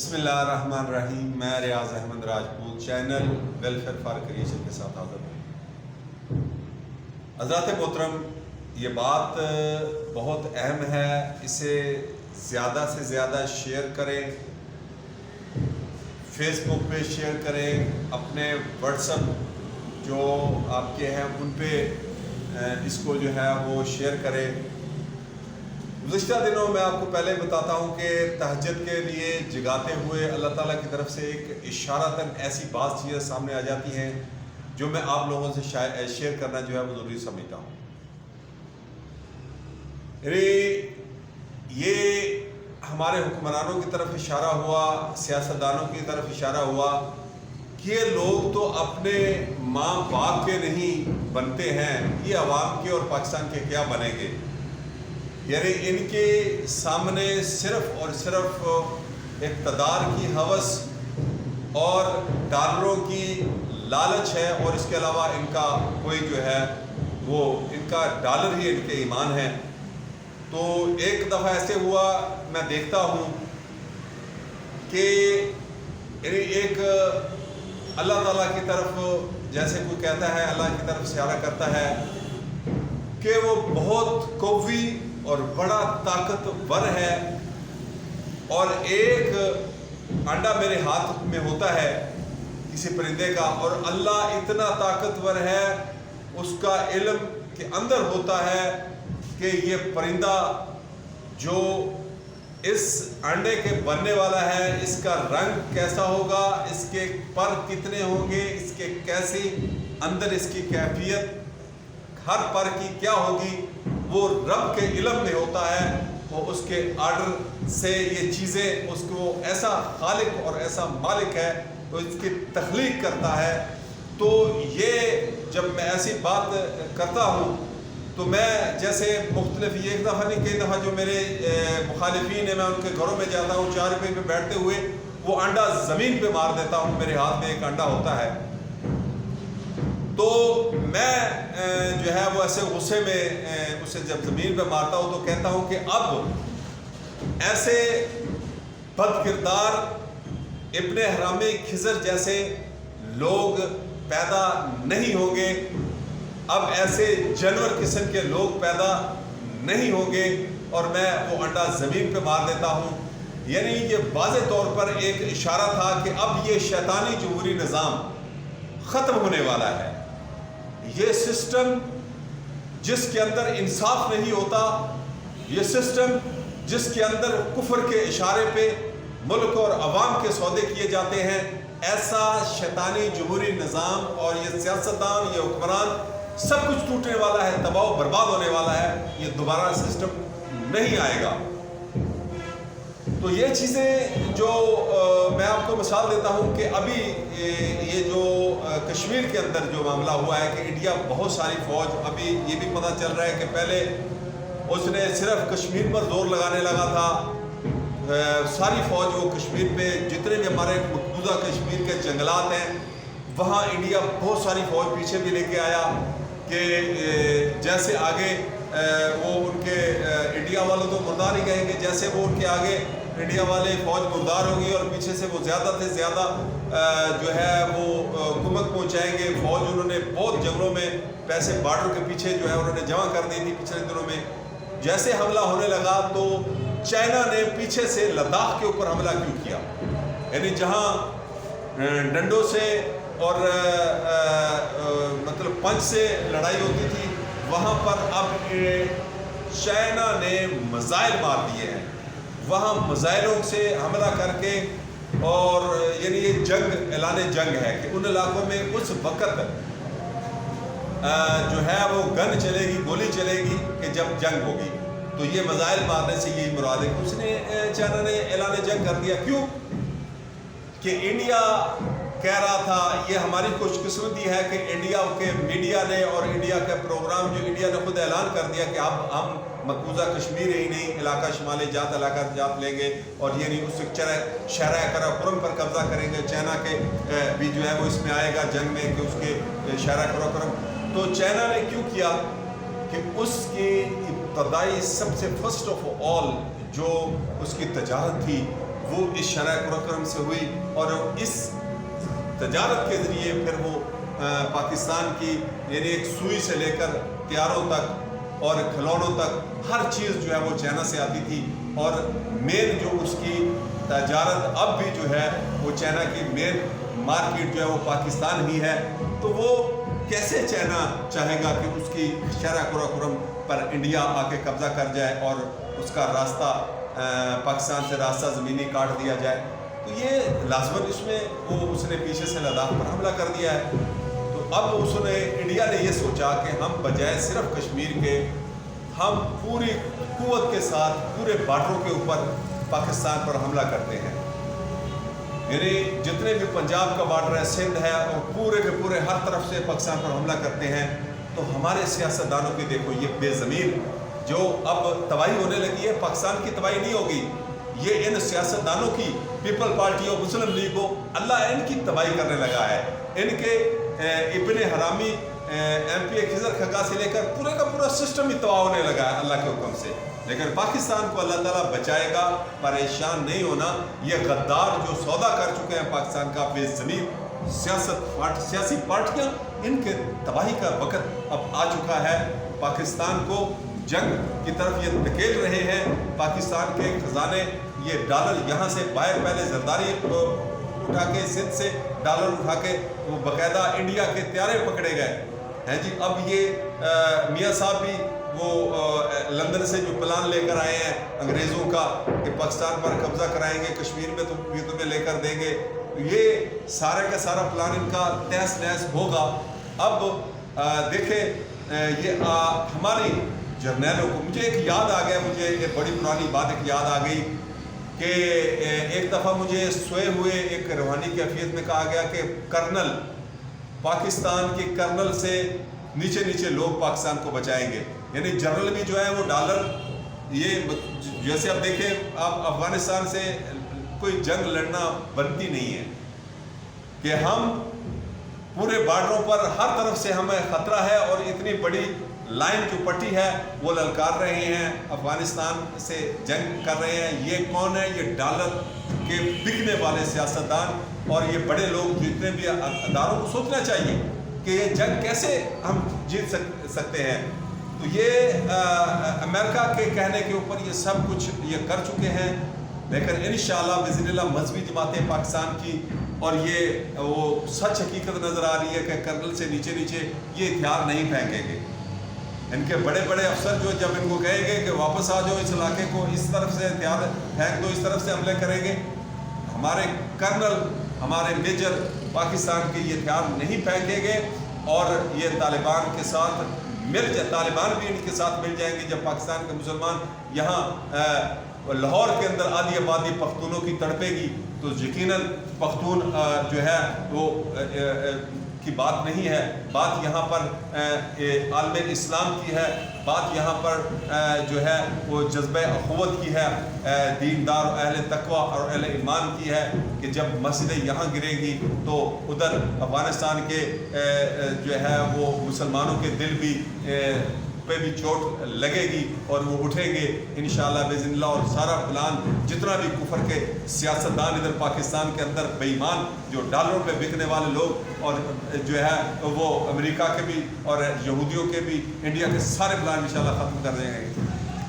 بسم اللہ الرحمن الرحیم۔ میں Riaz Ahmed Rajput channel welfare for creation کے ساتھ حاضر ہوں۔ حضرات محترم، یہ بات بہت اہم ہے، اسے زیادہ سے زیادہ شیئر کریں، فیس بک پہ شیئر کریں، اپنے واٹس ایپ جو آپ کے ہیں ان پہ اس کو جو ہے وہ شیئر کریں۔ گزشتہ دنوں میں آپ کو پہلے بتاتا ہوں کہ تہجد کے لیے جگاتے ہوئے اللہ تعالیٰ کی طرف سے ایک اشارتاً ایسی بعض چیزیں سامنے آ جاتی ہیں جو میں آپ لوگوں سے شیئر کرنا جو ہے وہ ضروری سمجھتا ہوں۔ یہ ہمارے حکمرانوں کی طرف اشارہ ہوا، سیاستدانوں کی طرف اشارہ ہوا کہ یہ لوگ تو اپنے ماں باپ کے نہیں بنتے ہیں، یہ عوام کے اور پاکستان کے کیا بنیں گے؟ یعنی ان کے سامنے صرف اور صرف اقتدار کی ہوس اور ڈالروں کی لالچ ہے، اور اس کے علاوہ ان کا کوئی جو ہے وہ ان کا ڈالر ہی ان کے ایمان ہے۔ تو ایک دفعہ ایسے ہوا، میں دیکھتا ہوں کہ یعنی ایک اللہ تعالیٰ کی طرف جیسے کوئی کہتا ہے، اللہ کی طرف اشارہ کرتا ہے کہ وہ بہت قوی اور بڑا طاقتور ہے، اور ایک انڈا میرے ہاتھ میں ہوتا ہے کسی پرندے کا، اور اللہ اتنا طاقتور ہے، اس کا علم کے اندر ہوتا ہے کہ یہ پرندہ جو اس انڈے کے بننے والا ہے، اس کا رنگ کیسا ہوگا، اس کے پر کتنے ہوں گے، اس کے کیسی اندر اس کی کیفیت ہر پر کی کیا ہوگی، وہ رب کے علم میں ہوتا ہے۔ وہ اس کے آرڈر سے یہ چیزیں اس کو ایسا خالق اور ایسا مالک ہے، وہ اس کی تخلیق کرتا ہے۔ تو یہ جب میں ایسی بات کرتا ہوں تو میں جیسے مختلف یہ ایک دفعہ نہیں کئی دفعہ جو میرے مخالفین ہیں، میں ان کے گھروں میں جاتا ہوں، چارپائی پہ بیٹھتے ہوئے وہ انڈا زمین پہ مار دیتا ہوں، میرے ہاتھ میں ایک انڈا ہوتا ہے، تو میں جو ہے وہ ایسے غصے میں اسے جب زمین پہ مارتا ہوں تو کہتا ہوں کہ اب ایسے بد کردار ابن حرام خضر جیسے لوگ پیدا نہیں ہوں گے، اب ایسے جانور قسم کے لوگ پیدا نہیں ہوں گے، اور میں وہ انڈا زمین پہ مار دیتا ہوں۔ یعنی یہ واضح طور پر ایک اشارہ تھا کہ اب یہ شیطانی جمہوری نظام ختم ہونے والا ہے۔ یہ سسٹم جس کے اندر انصاف نہیں ہوتا، یہ سسٹم جس کے اندر کفر کے اشارے پہ ملک اور عوام کے سودے کیے جاتے ہیں، ایسا شیطانی جمہوری نظام اور یہ سیاستدان، یہ حکمران، سب کچھ ٹوٹنے والا ہے، تباہ و برباد ہونے والا ہے، یہ دوبارہ سسٹم نہیں آئے گا۔ تو یہ چیزیں جو میں آپ کو مثال دیتا ہوں کہ ابھی یہ جو کشمیر کے اندر جو معاملہ ہوا ہے کہ انڈیا بہت ساری فوج، ابھی یہ بھی پتہ چل رہا ہے کہ پہلے اس نے صرف کشمیر پر زور لگانے لگا تھا، ساری فوج وہ کشمیر پہ جتنے بھی ہمارے مقبوضہ کشمیر کے جنگلات ہیں وہاں انڈیا بہت ساری فوج پیچھے بھی لے کے آیا کہ جیسے آگے وہ ان کے انڈیا والوں تو مردار ہی کہیں گے، جیسے وہ ان کے آگے انڈیا والے فوج مردار ہوگی اور پیچھے سے وہ زیادہ سے زیادہ جو ہے وہ کمک پہنچائیں گے۔ فوج انہوں نے بہت جنگلوں میں پیسے بارڈر کے پیچھے جو ہے انہوں نے جمع کر دی تھی پچھلے دنوں میں۔ جیسے حملہ ہونے لگا تو چائنا نے پیچھے سے لداخ کے اوپر حملہ کیوں کیا؟ یعنی جہاں ڈنڈوں سے اور مطلب پنچ سے لڑائی ہوتی تھی، وہاں پر اب چائنا نے میزائل مار دیے ہیں، وہاں میزائلوں سے حملہ کر کے، اور یعنی یہ جنگ اعلان جنگ ہے کہ ان علاقوں میں اس وقت جو ہے وہ گن چلے گی، گولی چلے گی کہ جب جنگ ہوگی۔ تو یہ میزائل مارنے سے یہی مراد ہے کہ اس نے چائنا نے اعلان جنگ کر دیا۔ کیوں کہ انڈیا کہہ رہا تھا، یہ ہماری خوش قسمتی ہے کہ انڈیا کے میڈیا نے اور انڈیا کا پروگرام جو انڈیا نے خود اعلان کر دیا کہ اب ہم مقبوضہ کشمیر ہی نہیں، علاقہ شمالی جات علاقہ جات لیں گے، اور یہ نہیں اس شہرہ قراقرم پر قبضہ کریں گے۔ چائنا کے بھی جو ہے وہ اس میں آئے گا جنگ میں کہ اس کے شہرہ قراقرم۔ تو چائنا نے کیوں کیا کہ اس کی ابتدائی سب سے فرسٹ آف آل جو اس کی تجارت تھی وہ اس شرح کرم سے ہوئی اور اس تجارت کے ذریعے پھر وہ پاکستان کی یعنی ایک سوئی سے لے کر تیاروں تک اور کھلونوں تک ہر چیز جو ہے وہ چائنا سے آتی تھی، اور مین جو اس کی تجارت اب بھی جو ہے وہ چائنا کی مین مارکیٹ جو ہے وہ پاکستان ہی ہے۔ تو وہ کیسے چائنا چاہے گا کہ اس کی شرح کرم پر انڈیا آ کے قبضہ کر جائے اور اس کا راستہ پاکستان سے راستہ زمینی کاٹ دیا جائے؟ تو یہ لازماً اس نے پیچھے سے لداخ پر حملہ کر دیا ہے۔ تو اب انڈیا نے یہ سوچا کہ ہم بجائے صرف کشمیر کے، ہم پوری قوت کے ساتھ پورے بارڈروں کے اوپر پاکستان پر حملہ کرتے ہیں، یعنی جتنے بھی پنجاب کا بارڈر ہے، سندھ ہے، اور پورے کے پورے ہر طرف سے پاکستان پر حملہ کرتے ہیں۔ تو ہمارے سیاستدانوں کی دیکھو یہ بے ضمیر جو اب تباہی ہونے لگی ہے، پاکستان کی تباہی نہیں ہوگی، یہ ان سیاستدانوں کی، پیپل پارٹی اور مسلم لیگ کو اللہ ان کی تباہی کرنے لگا ہے۔ ان کے ابن حرامی ایم پی خضر کھگا سے لے کر پورے کا پورا سسٹم ہی تباہ ہونے لگا ہے اللہ کے حکم سے۔ لیکن پاکستان کو اللہ تعالیٰ بچائے گا، پریشان نہیں ہونا۔ یہ غدار جو سودا کر چکے ہیں پاکستان کا، بے ضمیر سیاسی پارٹیاں، ان کے تباہی کا وقت اب آ چکا ہے۔ پاکستان کو جنگ کی طرف یہ دھکیل رہے ہیں، پاکستان کے خزانے یہ ڈالر یہاں سے باہر، پہلے زرداری اٹھا کے سندھ سے ڈالر اٹھا کے وہ باقاعدہ انڈیا کے طیارے پکڑے گئے ہیں جی۔ اب یہ میاں صاحب بھی وہ لندن سے جو پلان لے کر آئے ہیں انگریزوں کا کہ پاکستان پر قبضہ کرائیں گے، کشمیر میں بھی تمہیں لے کر دیں گے، یہ سارے کا سارا پلان ان کا تہس نہس ہوگا۔ اب دیکھیں یہ ہماری جرنیلوں کو، مجھے ایک یاد آ گیا، مجھے ایک بڑی پرانی بات ایک یاد آ گئی کہ ایک دفعہ مجھے سوئے ہوئے ایک روحانی کیفیت میں کہا گیا کہ کرنل، پاکستان کے کرنل سے نیچے نیچے لوگ پاکستان کو بچائیں گے، یعنی جنرل بھی جو ہے وہ ڈالر، یہ جیسے اب دیکھیں آپ افغانستان سے کوئی جنگ لڑنا بنتی نہیں ہے کہ ہم پورے بارڈروں پر ہر طرف سے ہمیں خطرہ ہے اور اتنی بڑی لائن جو پٹی ہے وہ للکار رہے ہیں، افغانستان سے جنگ کر رہے ہیں۔ یہ کون ہے؟ یہ ڈالر کے بکنے والے سیاستدان اور یہ بڑے لوگ جتنے بھی اداروں کو سوچنا چاہیے کہ یہ جنگ کیسے ہم جیت سکتے ہیں۔ تو یہ امریکہ کے کہنے کے اوپر یہ سب کچھ یہ کر چکے ہیں، لیکن انشاءاللہ بإذن اللہ مذہبی جماعتیں پاکستان کی اور یہ وہ سچ حقیقت نظر آ رہی ہے کہ کرنل سے نیچے نیچے یہ ہتھیار نہیں پھینکیں گے۔ ان کے بڑے بڑے افسر جو جب ان کو کہیں گے کہ واپس آ جاؤ اس علاقے کو، اس طرف سے ہتھیار پھینک دو، اس طرف سے حملے کریں گے، ہمارے کرنل، ہمارے میجر پاکستان کے یہ ہتھیار نہیں پھینکیں گے اور یہ طالبان کے ساتھ طالبان بھی ان کے ساتھ مل جائیں گے۔ جب پاکستان کے مسلمان یہاں لاہور کے اندر آدھی آبادی پختونوں کی تڑپے گی تو یقیناً پختون جو ہے وہ کی بات نہیں ہے، بات یہاں پر عالم اسلام کی ہے، بات یہاں پر جو ہے وہ جذبہ اخوت کی ہے، دیندار اہل تقوی اور اہل ایمان کی ہے کہ جب مسجد یہاں گرے گی تو ادھر افغانستان کے جو ہے وہ مسلمانوں کے دل بھی پہ بھی چوٹ لگے گی اور وہ اٹھیں گے انشاءاللہ بإذن اللہ۔ اور سارا پلان جتنا بھی کفر کے سیاستدان ادھر پاکستان کے اندر بے ایمان جو ڈالروں پہ بکنے والے لوگ اور جو ہے وہ امریکہ کے بھی اور یہودیوں کے بھی، انڈیا کے سارے پلان انشاءاللہ ختم کر دیں گے۔